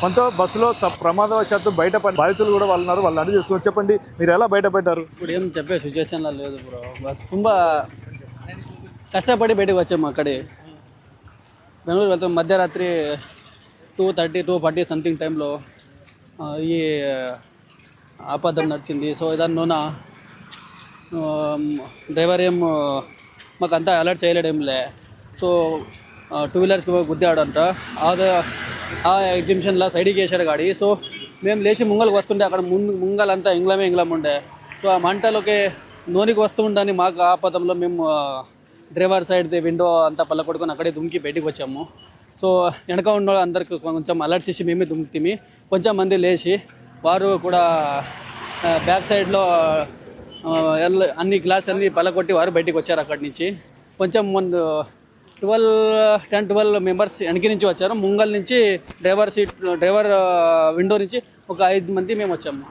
మనతో బస్సులో ప్రమాదవశాత్తు బయటపడి బాధితులు కూడా వాళ్ళు ఉన్నారు. వాళ్ళు అడిగి చేసుకోవచ్చు. చెప్పండి, మీరు ఎలా బయటపడ్డారు? ఇప్పుడు ఏం చెప్పే సిచ్యువేషన్లో లేదు బ్రో. ತುಂಬ కష్టపడి బయటకు వచ్చాము. అక్కడే బెంగళూరు వెళ్తాం. మధ్యరాత్రి 2:30, 2:40 సంథింగ్ టైంలో ఈ ఆపదం నడిచింది. సో దానిలోన డ్రైవర్ ఏం మాకు అంతా అలర్ట్ చేయలేడేంలే. సో 2 వీలర్స్కి గుద్దాడంట. ఆ ఎగ్జిబిషన్లో సైడ్కి వేసాడు గాడి. సో మేము లేచి ముంగల్కి వస్తుండే అక్కడ ముంగలంతా ఇంగ్లం ఉండే. సో ఆ మంటలోకి నూనెకి వస్తూ ఉండని మాకు ఆపదంలో మేము డ్రైవర్ సైడ్ది విండో అంతా పళ్ళకొట్టుకొని అక్కడే దుమ్కి బయటికి వచ్చాము. సో వెనక ఉన్న అందరికి కొంచెం అలర్ట్ చేసి మేమే దుమ్కితిమి. కొంచెం మంది లేచి వారు కూడా బ్యాక్ సైడ్లో అన్ని గ్లాస్ అన్ని పళ్ళకొట్టి వారు బయటికి వచ్చారు అక్కడి నుంచి. కొంచెం ముందు 10-12 మెంబర్స్ వెనక నుంచి వచ్చారు. ముంగల్ నుంచి డ్రైవర్ విండో నుంచి ఒక 5 మంది మేము వచ్చాము.